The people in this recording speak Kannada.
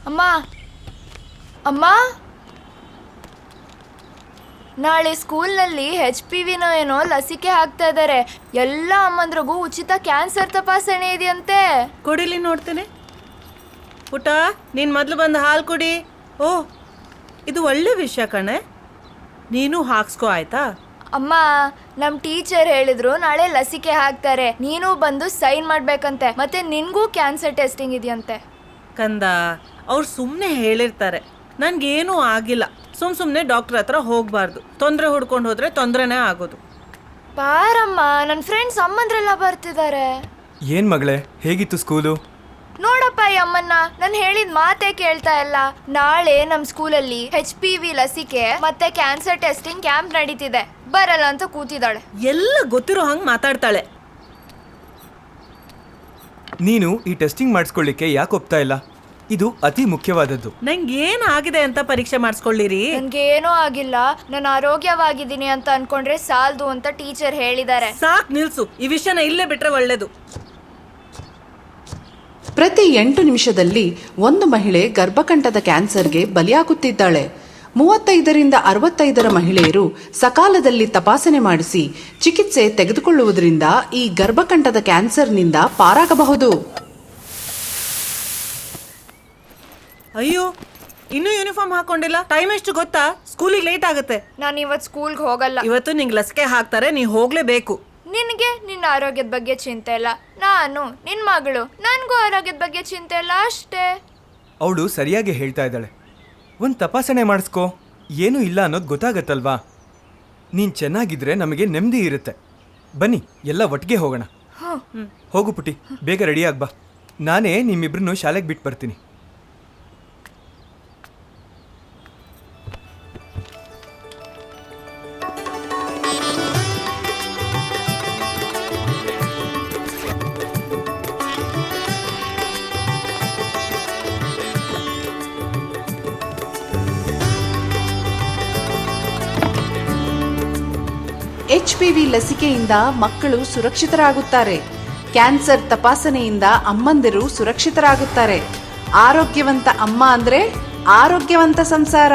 ಅಮ್ಮ ಅಮ್ಮ, ನಾಳೆ ಸ್ಕೂಲ್ನಲ್ಲಿ HPV ಏನೋ ಲಸಿಕೆ ಹಾಕ್ತಾ ಇದ್ದಾರೆ. ಎಲ್ಲ ಅಮ್ಮಂದ್ರಿಗೂ ಉಚಿತ ಕ್ಯಾನ್ಸರ್ ತಪಾಸಣೆ ಇದೆಯಂತೆ. ಕುಡಿಲಿ ನೋಡ್ತೇನೆ. ಪುಟ, ನೀನು ಮೊದಲು ಬಂದು ಹಾಲು ಕುಡಿ. ಓಹ್, ಇದು ಒಳ್ಳೆ ವಿಷಯ ಕಣೆ. ನೀನು ಹಾಕ್ಸ್ಕೋ ಆಯ್ತಾ? ಅಮ್ಮ, ನಮ್ಮ ಟೀಚರ್ ಹೇಳಿದ್ರು ನಾಳೆ ಲಸಿಕೆ ಹಾಕ್ತಾರೆ, ನೀನು ಬಂದು ಸೈನ್ ಮಾಡ್ಬೇಕಂತೆ. ಮತ್ತೆ ನಿನ್ಗೂ ಕ್ಯಾನ್ಸರ್ ಟೆಸ್ಟಿಂಗ್ ಇದೆಯಂತೆ. ಕಂದ, ಅವ್ರು ಸುಮ್ಮನೆ ಹೇಳಿರ್ತಾರೆ. ನನಗೇನೂ ಆಗಿಲ್ಲ. ಸುಮ್ಮನೆ ಡಾಕ್ಟ್ರ್ ಹತ್ರ ಹೋಗಬಾರ್ದು. ತೊಂದರೆ ಹುಡ್ಕೊಂಡು ಹೋದ್ರೆ ತೊಂದರೆನೇ ಆಗೋದು. ಬಾರಮ್ಮ, ನನ್ನ ಫ್ರೆಂಡ್ಸ್ ಅಮ್ಮಂದ್ರೆಲ್ಲ ಬರ್ತಿದ್ದಾರೆ. ಏನ್ ಮಗಳೇ, ಹೇಗಿತ್ತು ಸ್ಕೂಲು? ನೋಡಪ್ಪ ಈ ಅಮ್ಮನ್ನ, ನಾನು ಹೇಳಿದ ಮಾತೇ ಕೇಳ್ತಾ ಇಲ್ಲ. ನಾಳೆ ನಮ್ಮ ಸ್ಕೂಲಲ್ಲಿ HPV ಲಸಿಕೆ ಮತ್ತೆ ಕ್ಯಾನ್ಸರ್ ಟೆಸ್ಟಿಂಗ್ ಕ್ಯಾಂಪ್ ನಡೀತಿದೆ, ಬರಲ್ಲ ಅಂತ ಕೂತಿದ್ದಾಳೆ. ಎಲ್ಲ ಗೊತ್ತಿರೋ ಹಂಗೆ ಮಾತಾಡ್ತಾಳೆ. ನೀನು ಈ ಟೆಸ್ಟಿಂಗ್ ಮಾಡಿಸ್ಕೊಳ್ಳಿಕ್ಕೆ ಯಾಕೆ ಒಪ್ತಾ ಇಲ್ಲ? ಇದು ಅತಿ ಮುಖ್ಯವಾದದ್ದು. ನಂಗೇನು ಆಗಿದೆ ಅಂತ ಪರೀಕ್ಷೆ ಮಾಡಿಸ್ಕೊಳ್ಳಿರಿ. ನನ್ಗೇನೂ ಆಗಿಲ್ಲ, ನಾನು ಆರೋಗ್ಯವಾಗಿದ್ದೀನಿ ಅಂತ ಅನ್ಕೊಂಡ್ರೆ ಸಾಲದು ಅಂತ ಟೀಚರ್ ಹೇಳಿದ್ದಾರೆ. ಸಾಕ್ ನಿಲ್ಸು, ಈ ವಿಷಯನ ಇಲ್ಲೇ ಬಿಟ್ರೆ ಒಳ್ಳೇದು. ಪ್ರತಿ 8 ನಿಮಿಷದಲ್ಲಿ ಒಂದು ಮಹಿಳೆ ಗರ್ಭಕಂಠದ ಕ್ಯಾನ್ಸರ್ಗೆ ಬಲಿಯಾಗುತ್ತಿದ್ದಾಳೆ. 35ರಿಂದ 65 ಮಹಿಳೆಯರು ಸಕಾಲದಲ್ಲಿ ತಪಾಸಣೆ ಮಾಡಿಸಿ ಚಿಕಿತ್ಸೆ ತೆಗೆದುಕೊಳ್ಳುವುದರಿಂದ ಈ ಗರ್ಭಕಂಠದ ಕ್ಯಾನ್ಸರ್ನಿಂದ ಪಾರಾಗಬಹುದು. ಅಯ್ಯೋ, ಇನ್ನೂ ಯೂನಿಫಾರ್ಮ್ ಹಾಕೊಂಡಿಲ್ಲ. ಟೈಮ್ ಎಷ್ಟು ಗೊತ್ತಾ? ಸ್ಕೂಲಿಗೆ ಲೇಟ್ ಆಗುತ್ತೆ. ನಾನು ಇವತ್ತು ಸ್ಕೂಲ್ಗೆ ಹೋಗಲ್ಲ. ಇವತ್ತು ನಿಂಗೆ ಲಸಿಕೆ ಹಾಕ್ತಾರೆ, ನೀ ಹೋಗ್ಲೇಬೇಕು. ನಿನಗೆ ನಿನ್ನ ಆರೋಗ್ಯದ ಬಗ್ಗೆ ಚಿಂತೆ ಇಲ್ಲ, ನಾನು ನಿನ್ನ ಮಗಳು, ನನಗೂ ಆರೋಗ್ಯದ ಬಗ್ಗೆ ಚಿಂತೆ ಇಲ್ಲ ಅಷ್ಟೇ. ಅವಳು ಸರಿಯಾಗಿ ಹೇಳ್ತಾ ಇದ್ದಾಳೆ. ಒಂದು ತಪಾಸಣೆ ಮಾಡಿಸ್ಕೋ, ಏನೂ ಇಲ್ಲ ಅನ್ನೋದು ಗೊತ್ತಾಗತ್ತಲ್ವಾ? ನೀನು ಚೆನ್ನಾಗಿದ್ರೆ ನಮಗೆ ನೆಮ್ಮದಿ ಇರುತ್ತೆ. ಬನ್ನಿ, ಎಲ್ಲ ಒಟ್ಟಿಗೆ ಹೋಗೋಣ. ಹೋಗು ಪುಟಿ, ಬೇಗ ರೆಡಿಯಾಗಿ ಬಾ. ನಾನೇ ನಿಮ್ಮಿಬ್ರನ್ನೂ ಶಾಲೆಗೆ ಬಿಟ್ಟು ಬರ್ತೀನಿ. HPV ಲಸಿಕೆಯಿಂದ ಮಕ್ಕಳು ಸುರಕ್ಷಿತರಾಗುತ್ತಾರೆ. ಕ್ಯಾನ್ಸರ್ ತಪಾಸಣೆಯಿಂದ ಅಮ್ಮಂದಿರು ಸುರಕ್ಷಿತರಾಗುತ್ತಾರೆ. ಆರೋಗ್ಯವಂತ ಅಮ್ಮ ಅಂದ್ರೆ ಆರೋಗ್ಯವಂತ ಸಂಸಾರ.